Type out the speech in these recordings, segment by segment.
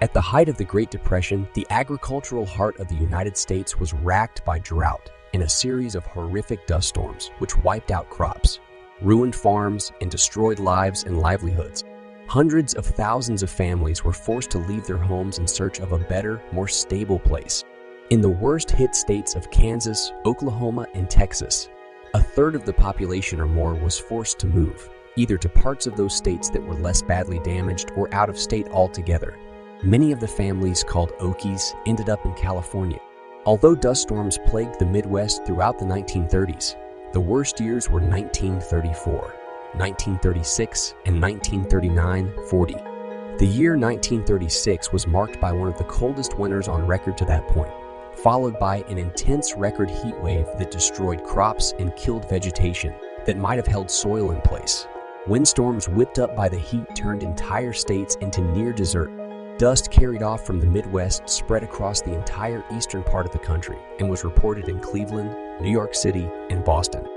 At the height of the Great Depression, the agricultural heart of the United States was racked by drought and a series of horrific dust storms which wiped out crops, ruined farms, and destroyed lives and livelihoods. Hundreds of thousands of families were forced to leave their homes in search of a better, more stable place. In the worst-hit states of Kansas, Oklahoma, and Texas, a third of the population or more was forced to move, either to parts of those states that were less badly damaged or out of state altogether. Many of the families called Okies ended up in California. Although dust storms plagued the Midwest throughout the 1930s, the worst years were 1934, 1936, and 1939-40. The year 1936 was marked by one of the coldest winters on record to that point, followed by an intense record heat wave that destroyed crops and killed vegetation that might have held soil in place. Windstorms whipped up by the heat turned entire states into near desert. Dust carried off from the Midwest spread across the entire eastern part of the country and was reported in Cleveland, New York City, and Boston.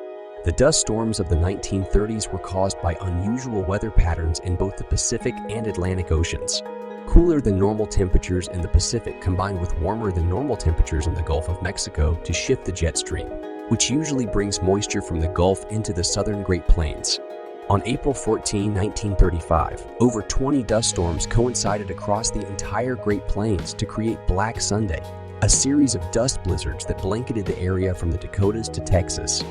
The dust storms of the 1930s were caused by unusual weather patterns in both the Pacific and Atlantic Oceans. Cooler than normal temperatures in the Pacific combined with warmer than normal temperatures in the Gulf of Mexico to shift the jet stream, which usually brings moisture from the Gulf into the southern Great Plains. On April 14, 1935, over 20 dust storms coincided across the entire Great Plains to create Black Sunday, a series of dust blizzards that blanketed the area from the Dakotas to Texas.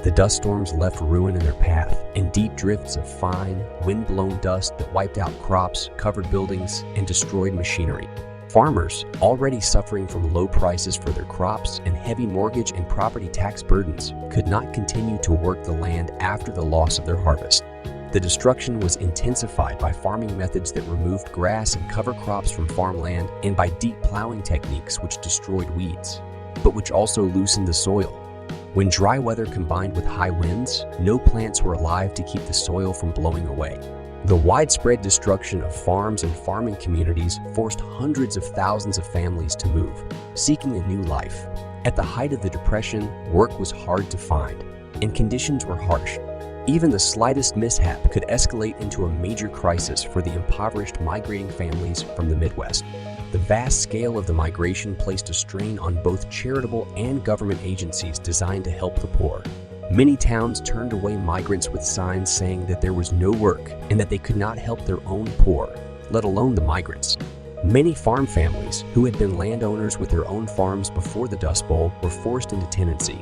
The dust storms left ruin in their path and deep drifts of fine, wind-blown dust that wiped out crops, covered buildings, and destroyed machinery. Farmers, already suffering from low prices for their crops and heavy mortgage and property tax burdens, could not continue to work the land after the loss of their harvest. The destruction was intensified by farming methods that removed grass and cover crops from farmland and by deep plowing techniques which destroyed weeds, but which also loosened the soil. When dry weather combined with high winds, no plants were alive to keep the soil from blowing away. The widespread destruction of farms and farming communities forced hundreds of thousands of families to move, seeking a new life. At the height of the Depression, work was hard to find, and conditions were harsh. Even the slightest mishap could escalate into a major crisis for the impoverished migrating families from the Midwest. The vast scale of the migration placed a strain on both charitable and government agencies designed to help the poor. Many towns turned away migrants with signs saying that there was no work and that they could not help their own poor, let alone the migrants. Many farm families who had been landowners with their own farms before the Dust Bowl were forced into tenancy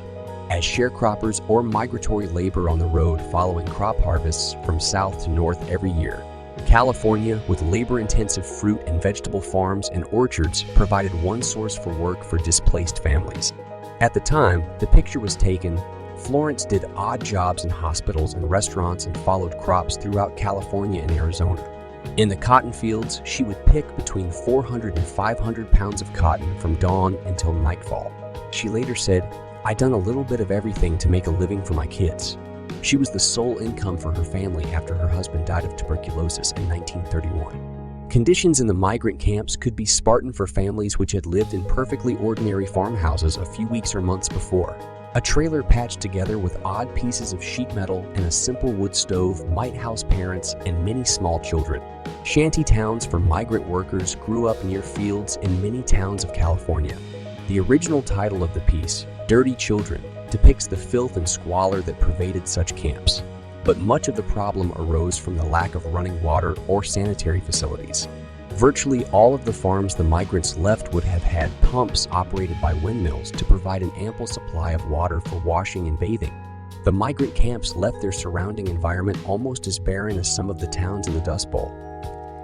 as sharecroppers or migratory labor on the road following crop harvests from south to north every year. California, with labor-intensive fruit and vegetable farms and orchards, provided one source for work for displaced families. At the time the picture was taken, Florence did odd jobs in hospitals and restaurants and followed crops throughout California and Arizona. In the cotton fields, she would pick between 400 and 500 pounds of cotton from dawn until nightfall. She later said, "I done a little bit of everything to make a living for my kids." She was the sole income for her family after her husband died of tuberculosis in 1931. Conditions in the migrant camps could be Spartan for families which had lived in perfectly ordinary farmhouses a few weeks or months before. A trailer patched together with odd pieces of sheet metal and a simple wood stove might house parents and many small children. Shanty towns for migrant workers grew up near fields in many towns of California. The original title of the piece, Dirty Children, depicts the filth and squalor that pervaded such camps. But much of the problem arose from the lack of running water or sanitary facilities. Virtually all of the farms the migrants left would have had pumps operated by windmills to provide an ample supply of water for washing and bathing. The migrant camps left their surrounding environment almost as barren as some of the towns in the Dust Bowl.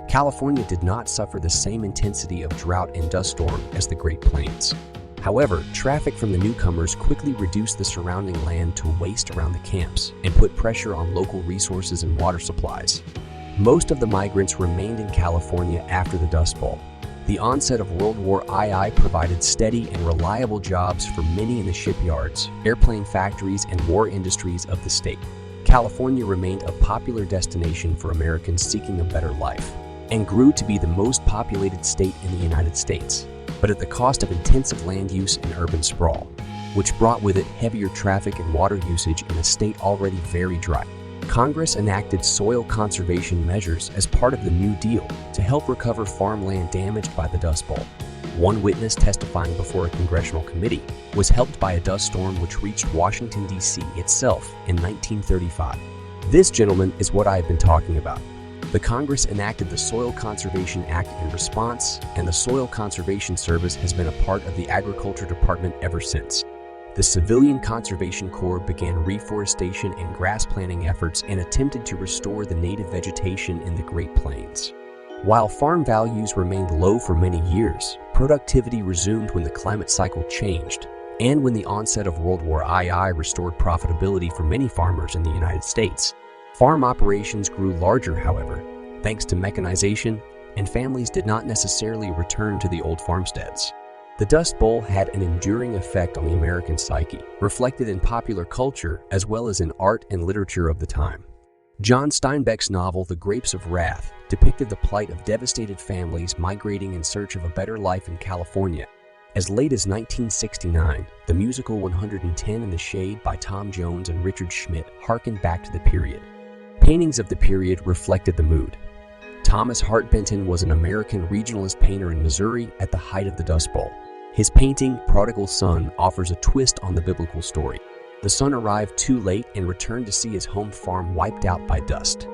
California did not suffer the same intensity of drought and dust storm as the Great Plains. However, traffic from the newcomers quickly reduced the surrounding land to waste around the camps and put pressure on local resources and water supplies. Most of the migrants remained in California after the Dust Bowl. The onset of World War II provided steady and reliable jobs for many in the shipyards, airplane factories, and war industries of the state. California remained a popular destination for Americans seeking a better life, and grew to be the most populated state in the United States, but at the cost of intensive land use and urban sprawl, which brought with it heavier traffic and water usage in a state already very dry. Congress enacted soil conservation measures as part of the New Deal to help recover farmland damaged by the Dust Bowl. One witness testifying before a congressional committee was helped by a dust storm which reached Washington, D.C. itself in 1935. This, gentlemen, is what I have been talking about. The Congress enacted the Soil Conservation Act in response, and the Soil Conservation Service has been a part of the Agriculture Department ever since. The Civilian Conservation Corps began reforestation and grass planting efforts and attempted to restore the native vegetation in the Great Plains. While farm values remained low for many years, productivity resumed when the climate cycle changed, and when the onset of World War II restored profitability for many farmers in the United States. Farm operations grew larger, however, thanks to mechanization, and families did not necessarily return to the old farmsteads. The Dust Bowl had an enduring effect on the American psyche, reflected in popular culture as well as in art and literature of the time. John Steinbeck's novel The Grapes of Wrath depicted the plight of devastated families migrating in search of a better life in California. As late as 1969, the musical 110 in the Shade by Tom Jones and Richard Schmidt harkened back to the period. Paintings of the period reflected the mood. Thomas Hart Benton was an American regionalist painter in Missouri at the height of the Dust Bowl. His painting, Prodigal Son, offers a twist on the biblical story. The son arrived too late and returned to see his home farm wiped out by dust.